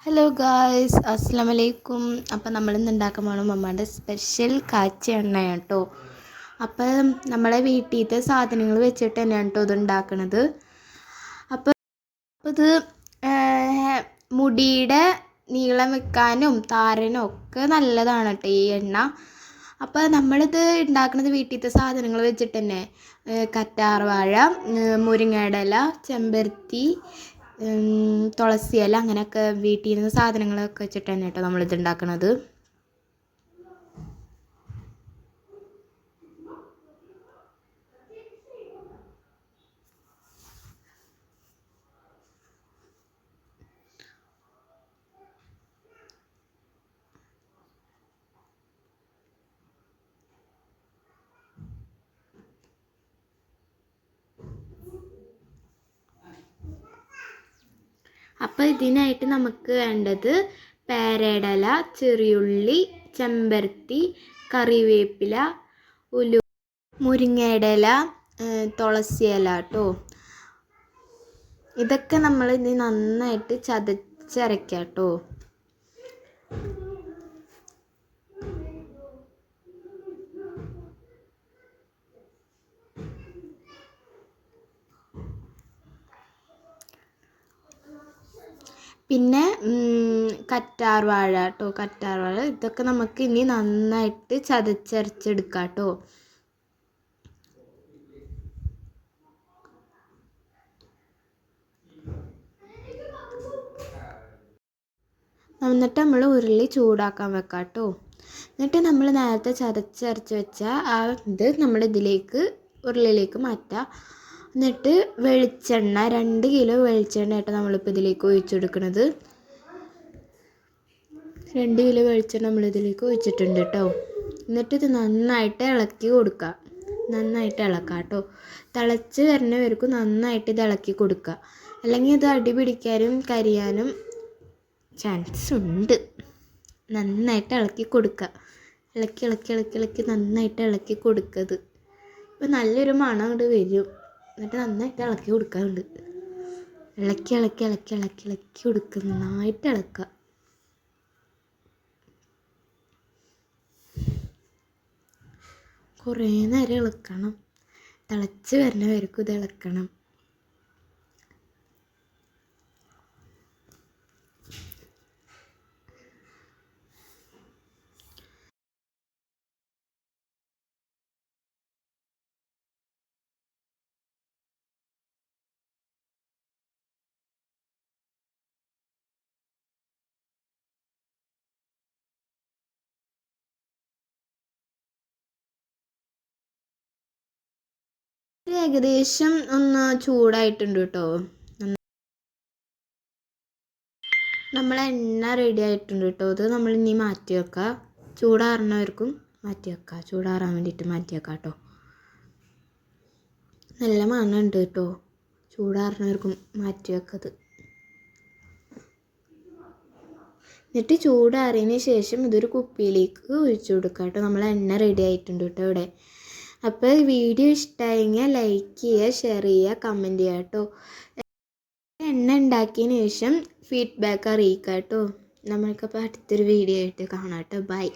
Hello guys, അസ്സലാമു അലൈക്കും. അപ്പം നമ്മളിന്ന് ഉണ്ടാക്കാൻ പോകണം മമ്മാൻ്റെ സ്പെഷ്യൽ കാച്ചി എണ്ണയാണ് കേട്ടോ. അപ്പം നമ്മളെ വീട്ടിലത്തെ സാധനങ്ങൾ വെച്ചിട്ട് തന്നെയാണ് കേട്ടോ ഇത് ഉണ്ടാക്കണത്. അപ്പം ഇത് മുടിയുടെ നീളം വെക്കാനും താരനും ഒക്കെ നല്ലതാണ് കേട്ടോ ഈ എണ്ണ. അപ്പോൾ നമ്മളിത് ഉണ്ടാക്കുന്നത് വീട്ടിലത്തെ സാധനങ്ങൾ വെച്ചിട്ട് തന്നെ. കറ്റാർവാഴ, മുരിങ്ങയുടെ ഇല, ചെമ്പരത്തി, തുളസി ഇല, അങ്ങനെയൊക്കെ വീട്ടിൽ നിന്ന് സാധനങ്ങളൊക്കെ വെച്ചിട്ട് തന്നെ കേട്ടോ നമ്മളിത് ഉണ്ടാക്കണത്. അപ്പോൾ ഇതിനായിട്ട് നമുക്ക് വേണ്ടത് പേരയുടെ ഇല, ചെറിയുള്ളി, ചെമ്പരത്തി, കറിവേപ്പില, മുരിങ്ങയുടെ ഇല, തുളസി ഇല കേട്ടോ. ഇതൊക്കെ നമ്മൾ ഇനി നന്നായിട്ട് ചതച്ചരയ്ക്കാം കേട്ടോ. പിന്നെ കറ്റാർവാഴ കേട്ടോ, കറ്റാർവാഴ. ഇതൊക്കെ നമുക്ക് ഇനി നന്നായിട്ട് ചതച്ചരച്ചെടുക്കാം കേട്ടോ. എന്നിട്ട് നമ്മൾ ഉരുളി ചൂടാക്കാൻ വെക്കാം കേട്ടോ. എന്നിട്ട് നമ്മൾ നേരത്തെ ചതച്ചരച്ച് വെച്ച ആ ഇത് നമ്മൾ ഇതിലേക്ക് ഉരുളിയിലേക്ക് മാറ്റാം. എന്നിട്ട് വെളിച്ചെണ്ണ 2 കിലോ വെളിച്ചെണ്ണ ആയിട്ട് നമ്മളിപ്പോൾ ഇതിലേക്ക് ഒഴിച്ചെടുക്കുന്നത്. 2 കിലോ വെളിച്ചെണ്ണ നമ്മളിതിലേക്ക് ഒഴിച്ചിട്ടുണ്ട് കേട്ടോ. എന്നിട്ട് ഇത് നന്നായിട്ട് ഇളക്കി കൊടുക്കുക. നന്നായിട്ട് ഇളക്കാം കേട്ടോ. തിളച്ച് വരുന്നവർക്കും നന്നായിട്ട് ഇത് ഇളക്കി കൊടുക്കുക. അല്ലെങ്കിൽ ഇത് അടി പിടിക്കാനും കരിയാനും ചാൻസ് ഉണ്ട്. നന്നായിട്ട് ഇളക്കി കൊടുക്കുക. ഇളക്കി ഇളക്കി ഇളക്കി ഇളക്കി നന്നായിട്ട് ഇളക്കി കൊടുക്കത്. ഇപ്പോൾ നല്ലൊരു മണം അങ്ങോട്ട് വരും. എന്നിട്ട് നന്നായിട്ട് ഇളക്കി കൊടുക്കാറുണ്ട്. ഇളക്കി ഇളക്കി ഇളക്കി ഇളക്കി ഇളക്കി കൊടുക്കുക. നന്നായിട്ട് ഇളക്കുക. കുറേ നേരം ഇളക്കണം. തിളച്ച് വരുന്നവർക്കും ഇത് ഇളക്കണം. ഏകദേശം ഒന്ന് ചൂടായിട്ടുണ്ട് കേട്ടോ. നമ്മളെ എണ്ണ റെഡി ആയിട്ടുണ്ട് കേട്ടോ. ഇത് നമ്മൾ ഇനി മാറ്റി വെക്കാം. ചൂടാറുന്നവർക്കും മാറ്റി വെക്കാം. ചൂടാറാൻ വേണ്ടിയിട്ട് മാറ്റി വെക്കാം കേട്ടോ. നല്ല മണമുണ്ട് കേട്ടോ. ചൂടാറുന്നവർക്കും മാറ്റി വെക്കത്. എന്നിട്ട് ചൂടാറിയതിന് ശേഷം ഇതൊരു കുപ്പിയിലേക്ക് ഒഴിച്ചു കൊടുക്കാം കേട്ടോ. നമ്മളെ എണ്ണ റെഡി ആയിട്ടുണ്ട് കേട്ടോ ഇവിടെ. അപ്പോൾ വീഡിയോ ഇഷ്ടമായെങ്കിൽ ലൈക്ക് ചെയ്യുക, ഷെയർ ചെയ്യുക, കമൻറ്റ് ചെയ്യുക കേട്ടോ. എണ്ണ ഉണ്ടാക്കിയതിന് ശേഷം ഫീഡ്ബാക്ക് അറിയിക്കാം കേട്ടോ. നമ്മൾക്കപ്പോൾ അടുത്തൊരു വീഡിയോ ആയിട്ട് കാണാം കേട്ടോ. ബൈ.